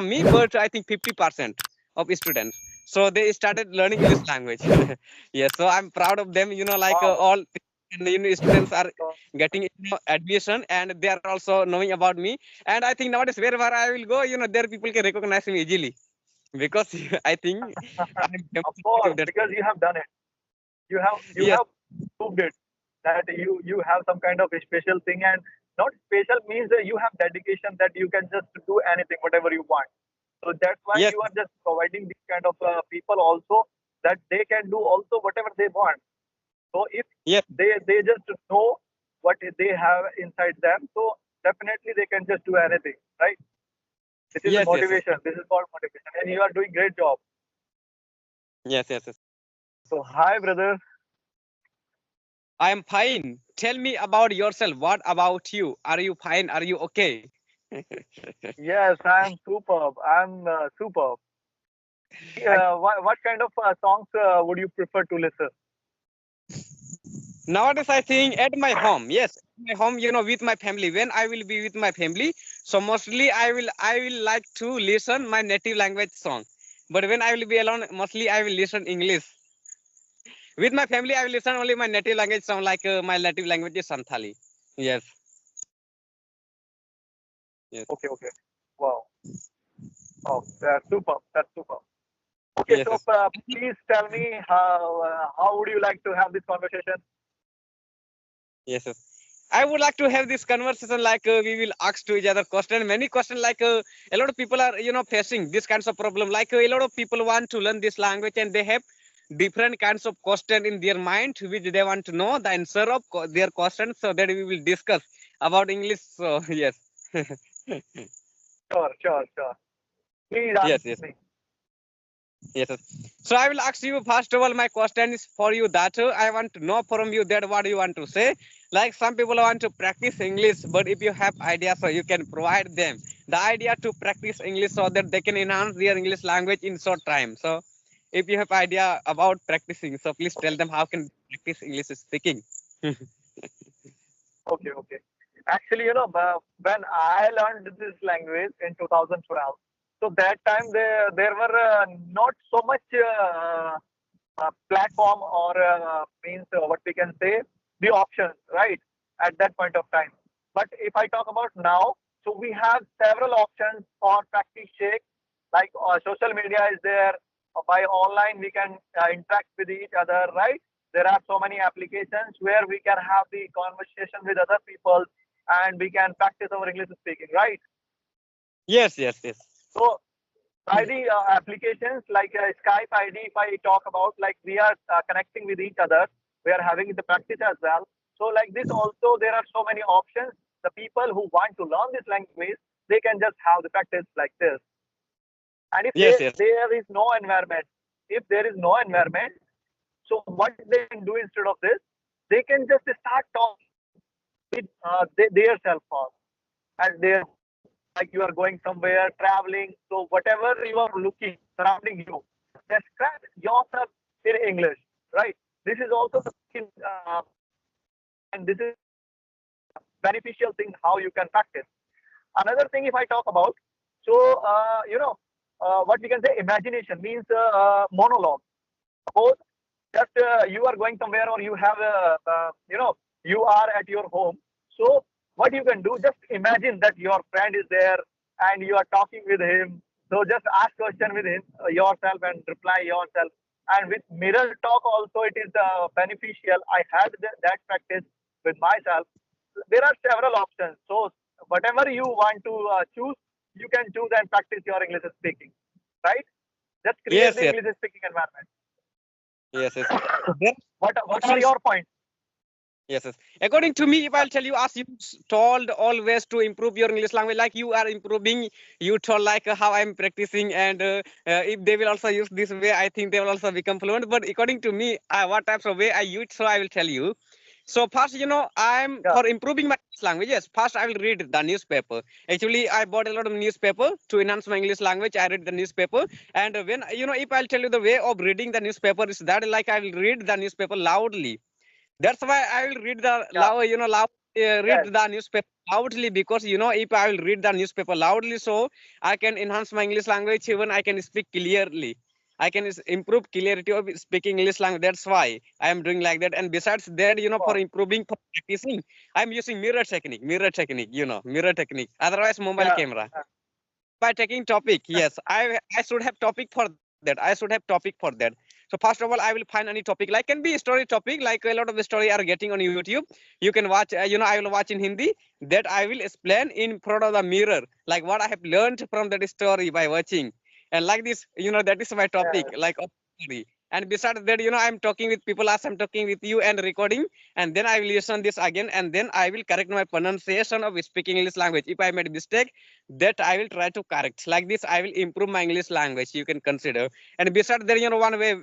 me, but I think 50% of students. So they started learning English language. Yes, so I'm proud of them. Like Wow. all students are getting admission, and they are also knowing about me. And I think nowadays wherever I will go, there people can recognize me easily because I think I'm Of demonstrating course, of that. because you have done it. You Yes, have proved it that you have some kind of a special thing, and not special means that you have dedication that you can just do anything, whatever you want. So that's why yes, you are just providing these kind of people also that they can do also whatever they want. So if yes, they just know what they have inside them, so definitely they can just do anything, right? This is yes, yes, yes, motivation. This is called motivation, and you are doing great job. yes, yes, yes. So hi, brother. I am fine. Tell me about yourself. What about you? Are you fine? Are you okay? Yes, I'm superb. I'm superb. What kind of songs would you prefer to listen? Nowadays, I think at my home, yes, my home, with my family. When I will be with my family, so mostly I will like to listen my native language song. But when I will be alone, mostly I will listen English. With my family, I will listen only my native language song, like my native language is Santhali. Yes, yes, Okay, okay. Wow. Oh, that's superb. That's superb. Okay, yes, so yes. please tell me how would you like to have this conversation? Yes, yes. I would like to have this conversation like we will ask to each other question. Many questions like a lot of people are facing this kinds of problem. Like a lot of people want to learn this language and they have different kinds of question in their mind which they want to know the answer of their questions. So that we will discuss about English. So yes, Sure, sure, sure. Please ask yes, yes. me. Yes, yes. So I will ask you first of all. My question is for you that I want to know from you that what you want to say. Like some people want to practice English, but if you have ideas, so you can provide them the idea to practice English so that they can enhance their English language in short time. So if you have idea about practicing, so please tell them how can practice English speaking. Okay, okay. Actually, when I learned this language in 2012, so that time there were not so much platform or means what we can say the options, right, at that point of time. But if I talk about now, so we have several options for practice check, like social media is there. By online we can interact with each other, right? There are so many applications where we can have the conversation with other people and we can practice our English speaking, right? Yes, yes, yes, So by the applications like Skype ID, if I talk about, like we are connecting with each other, we are having the practice as well. So like this also, there are so many options. The people who want to learn this language, they can just have the practice like this. And if yes, yes, there is no environment, if there is no environment, so what they can do instead of this, they can just start talking with their self first at their home. Like you are going somewhere, traveling. So whatever you are looking surrounding you, describe yourself in English, right? This is also the and this is beneficial thing how you can practice. Another thing, if I talk about, so what we can say, imagination means monologue. Suppose just you are going somewhere or you have you are at your home. So what you can do, just imagine that your friend is there and you are talking with him. So just ask question with him yourself and reply yourself. And with mirror talk also it is beneficial. I had that practice with myself. There are several options. So whatever you want to choose, you can choose and practice your English speaking, right? Just create yes, the yes, English speaking environment. yes, yes. There are What are options. your points? Yes, yes. According to me, if I'll tell you, as you told always to improve your English language, like you are improving, you told like how I'm practicing, and if they will also use this way, I think they will also become fluent. But according to me, what types of way I use, so I will tell you. So first, I'm Yeah. for improving my English language. Yes, first I will read the newspaper. Actually, I bought a lot of newspaper to enhance my English language. I read the newspaper, and when if I'll tell you the way of reading the newspaper is that like I will read the newspaper loudly. That's why I will read the Yeah. loud. read Yes. the newspaper loudly, because if I will read the newspaper loudly, so I can enhance my English language. Even I can speak clearly. I can improve clarity of speaking English language. That's why I am doing like that. And besides that, for Wow. improving, for practicing, I'm using mirror technique. Mirror technique. Mirror technique. Otherwise, mobile Yeah. camera. By taking topic, yes, I should have topic for that. I should have topic for that. So first of all, I will find any topic, like can be story topic, like a lot of the story are getting on YouTube. You can watch, I will watch in Hindi, that I will explain in front of the mirror, like what I have learned from that story by watching. And like this, that is my topic, Yes. like of story. And besides that, I'm talking with people as I'm talking with you and recording, and then I will listen this again, and then I will correct my pronunciation of speaking English language. If I made mistake, that I will try to correct. Like this, I will improve my English language. You can consider. And besides there, one way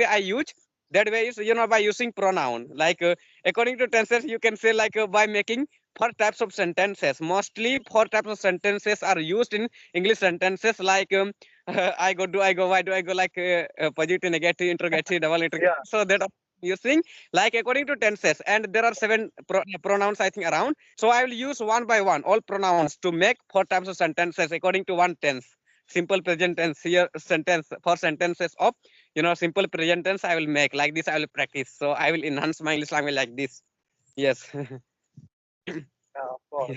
I use, that way is by using pronoun. Like according to tenses, you can say, like by making four types of sentences. Mostly four types of sentences are used in English sentences. Like I go, do I go, why do I go? Like positive, negative, interrogative, double interrogative. Yeah. So that using, like according to tenses, and there are seven pronouns I think around. So I will use one by one all pronouns to make four types of sentences according to one tense. Simple present tense, here sentence, for sentences of simple present tense I will make like this. I will practice. So I will enhance my English language like this. Yes. Yeah. Of course.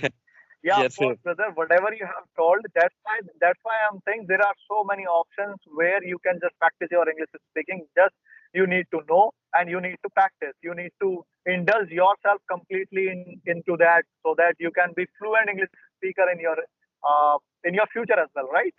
Yeah, of Yes, course, brother. Whatever you have told, that's why I'm saying there are so many options where you can just practice your English speaking. Just you need to know and you need to practice. You need to indulge yourself completely into that so that you can be fluent English speaker in your future as well, right?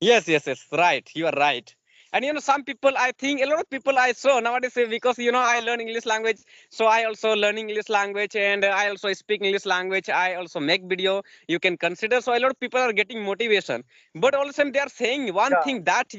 yes, right. You are right. And some people, I think a lot of people I saw nowadays, because I learn English language, so I also learn English language, and I also speak English language. I also make video. You can consider. So a lot of people are getting motivation, but also they are saying one Yeah, thing, that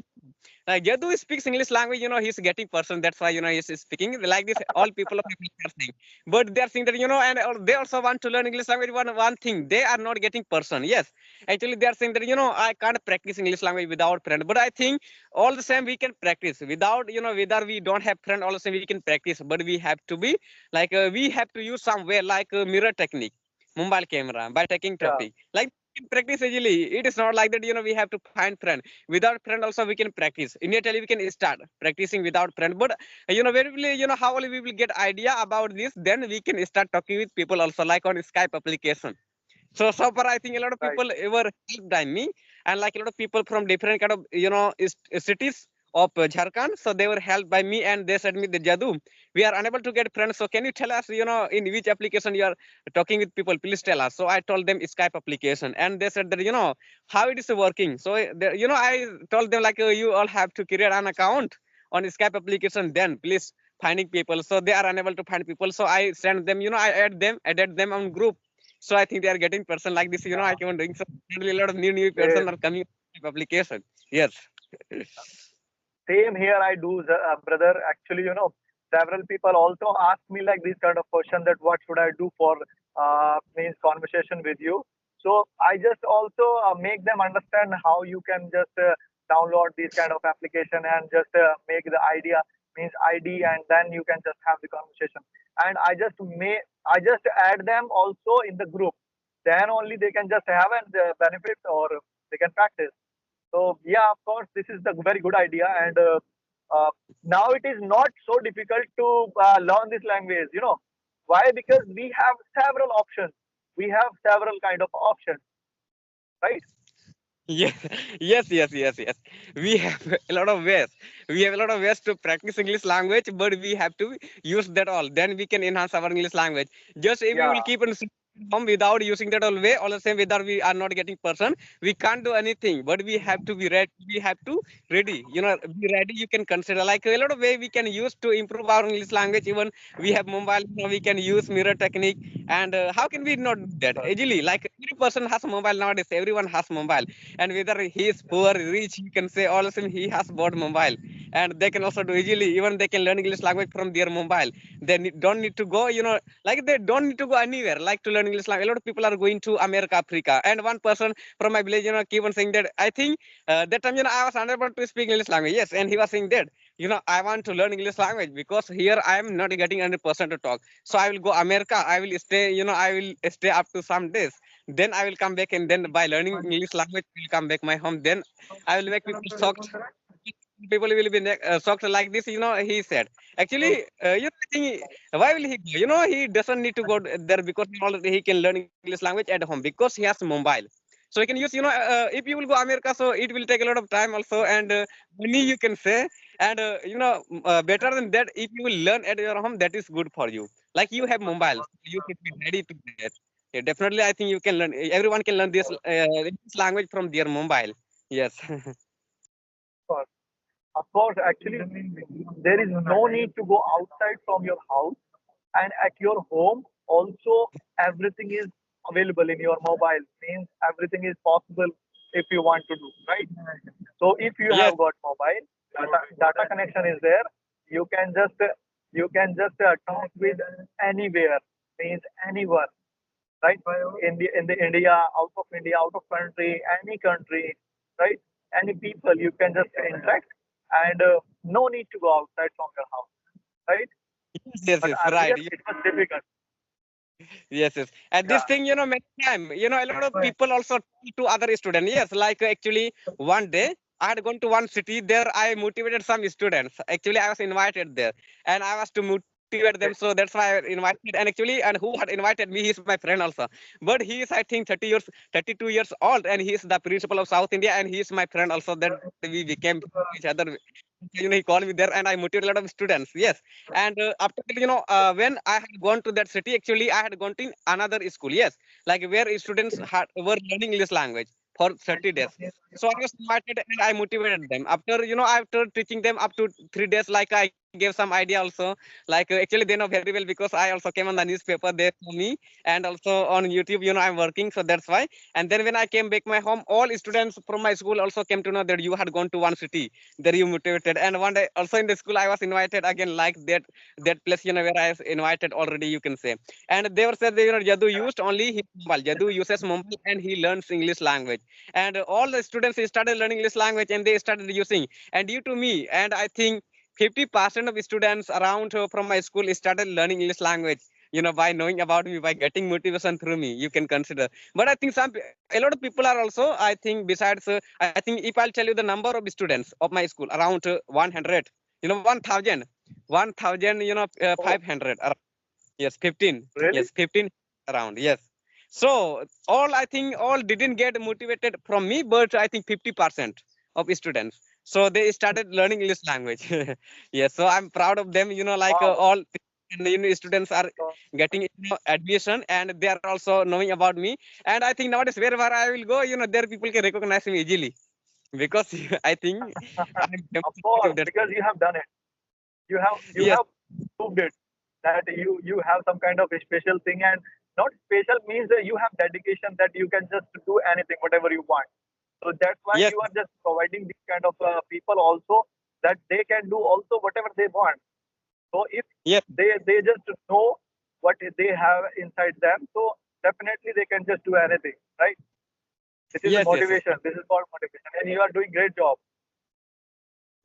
Jadu speaks English language, he's getting person. That's why, he's speaking like this. All people of English are saying, but they are saying that, and they also want to learn English language. One thing, they are not getting person. Yes, actually, they are saying that, I can't practice English language without friend. But I think all the same we can practice without, whether we don't have friend, all the same we can practice. But we have to be like, we have to use somewhere like mirror technique, mobile camera, by taking yeah, topic. Like, we can practice easily. It is not like that, we have to find friend. Without friend also we can practice. Immediately we can start practicing without friend. But when we, how only we will get idea about this, then we can start talking with people also, like on Skype application. So far, I think a lot of right. people were helped by me, and like a lot of people from different kind of cities of Jharkhand. So they were helped by me, and they said me, the Jadu, we are unable to get friends. So can you tell us, in which application you are talking with people? Please tell us. So I told them Skype application, and they said that, how it is working. So I told them, like you all have to create an account on Skype application. Then please finding people. So they are unable to find people. So I send them, I added them on group. So I think they are getting person like this. I Yeah. keep on doing, so a lot of new person are Same, coming to application. Yes. same here. I do, brother. Actually, several people also ask me like this kind of question that what should I do for means conversation with you. So I just also make them understand how you can just download this kind of application and just make the idea means ID, and then you can just have the conversation. And I just add them also in the group. Then only they can just have and benefit or they can practice. So yeah, of course, this is the very good idea, and now it is not so difficult to learn this language. Why? Because we have several options. We have several kind of options, right? Yes, yes. We have a lot of ways. We have a lot of ways to practice English language, but we have to use that all. Then we can enhance our English language. Just if we Yeah, will keep on sitting home without using that all way, all the same, whether we are not getting person, we can't do anything. But we have to be ready. We have to ready. Be ready. You can consider like a lot of way we can use to improve our English language. Even we have mobile, we can use mirror technique. And how can we not do that easily? Like every person has a mobile nowadays. Everyone has mobile, and whether he is poor, rich, you can say all of him he has bought mobile. and they can also do easily. Even they can learn English language from their mobile. They don't need to go, like they don't need to go anywhere, like to learn English language. A lot of people are going to America, Africa, and one person from my village, keep on saying that I think that time, I was unable to speak English language. Yes, and he was saying that, I want to learn English language because here I am not getting 100% to talk. So I will go America. I will stay, I will stay up to some days. Then I will come back, and then by learning English language, I will come back my home. Then I will make people shocked. People will be shocked like this. He said. Actually, I think why will he go? He doesn't need to go there because he can learn English language at home because he has mobile. So he can use, if you will go America, so it will take a lot of time also, and money you can say, and better than that, if you will learn at your home, that is good for you. Like you have mobile, you should be ready to that. Yeah, definitely, I think you can learn. Everyone can learn this language from their mobile. Yes. course. Of course, actually, there is no need to go outside from your house, and at your home also everything is available in your mobile. Means everything is possible if you want to do, right? So if you Yes. have got mobile, data connection is there. You can just talk with anywhere, means anyone, right? In the India, out of country, any country, right? Any people, you can just interact, and no need to go outside from your house, right? Yes, But yes, earlier right. it was difficult. Yes, yes. And this Yeah. thing, many time, a lot of people also tell to other students. Yes, like actually one day I had gone to one city. There I motivated some students. Actually, I was invited there, and I was to motivate them. So that's why I invited. And who had invited me? He's my friend also. But he is, I think, 32 years old, and he is the principal of South India, and he is my friend also. That we became each other. He called me there, and I motivated a lot of students. Yes, and after that, when I had gone to that city, actually I had gone to another school. Yes, like where students were learning English language for 30 days. So I was invited, and I motivated them. After teaching them up to 3 days, like I gave some idea also. Like actually they know very well because I also came on the newspaper. They saw me, and also on YouTube. I'm working, so that's why. And then when I came back my home, all students from my school also came to know that you had gone to one city. There you motivated. And one day also in the school I was invited again, like that place, where I was invited already, you can say. And they were said that, Jadu used only his mobile. Jadu uses mobile, and he learns English language. And all the students started learning English language, and they started using. And due to me, and I think 50% of students around from my school started learning English language. By knowing about me, by getting motivation through me, you can consider. But I think a lot of people are also. I think besides, I think if I'll tell you the number of students of my school, around 100, 1,000, 1,000, Oh, 500. Yes, 15. really? Yes, 15 around. Yes. So all, I think all didn't get motivated from me, but I think 50% of students. So they started learning English language. Yes. So I'm proud of them. Like Wow. all, and students are getting admission, and they are also knowing about me. And I think nowadays wherever I will go, there people can recognize me easily because I think I'm Of course, demonstrative. That's because you have done it. You yes, have proved it that you have some kind of a special thing, and not special means that you have dedication that you can just do anything, whatever you want. So that's why yes, you are just providing these kind of people also, that they can do also whatever they want. So if yes, they just know what they have inside them, so definitely they can just do anything, right? This is yes, yes, yes. motivation. This is called motivation, and you are doing great job.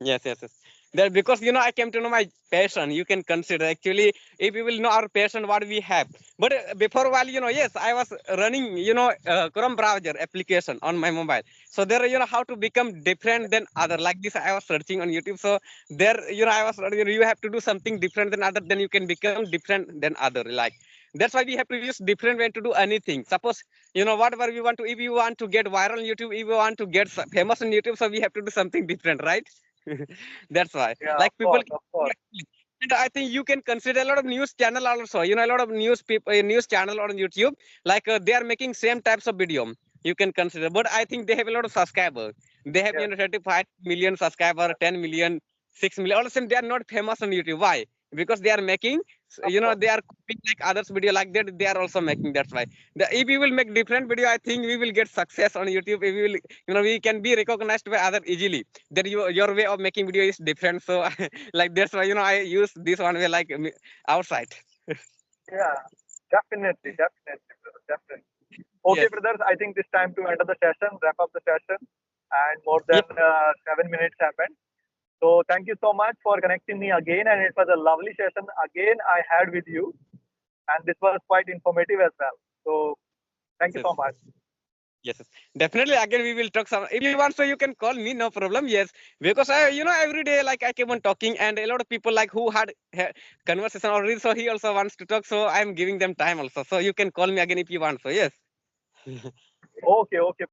Yes, yes, yes. That because I came to know my passion. You can consider actually if you will know our passion, what we have. But before a while, yes, I was running, Chrome browser application on my mobile. So there, how to become different than other. Like this, I was searching on YouTube. So there, I was, you have to do something different than other. Then you can become different than other. Like that's why we have to use different way to do anything. Suppose whatever we want to. If you want to get viral on YouTube, if you want to get famous on YouTube, so we have to do something different, right? That's why. Yeah, Like of people, course, of course. and I think you can consider a lot of news channel also. A lot of news people, news channel on YouTube, like they are making same types of video. You can consider, but I think they have a lot of subscribers. They have Yeah, 35 million subscriber, 10 million, 6 million. All of them they are not famous on YouTube. Why? Because they are making So, Of they course. are copying like others video like that. They are also making. That's why. If we will make different video, I think we will get success on YouTube. If we will, we can be recognized by other easily. That your way of making video is different. So, like that's why I use this one way like outside. Yeah, definitely, definitely, brother, definitely. Okay, Yes. brothers, I think it's time to end the session, wrap up the session, and more than Yes. 7 minutes happened. So thank you so much for connecting me again, and it was a lovely session again I had with you, and this was quite informative as well. So thank you Yes. so much. Yes, yes. Definitely. Again, we will talk some. If you want, so you can call me, no problem. Yes, because every day, like I keep on talking, and a lot of people like who had conversation already, so he also wants to talk. So I'm giving them time also. So you can call me again if you want. So yes. Okay, okay.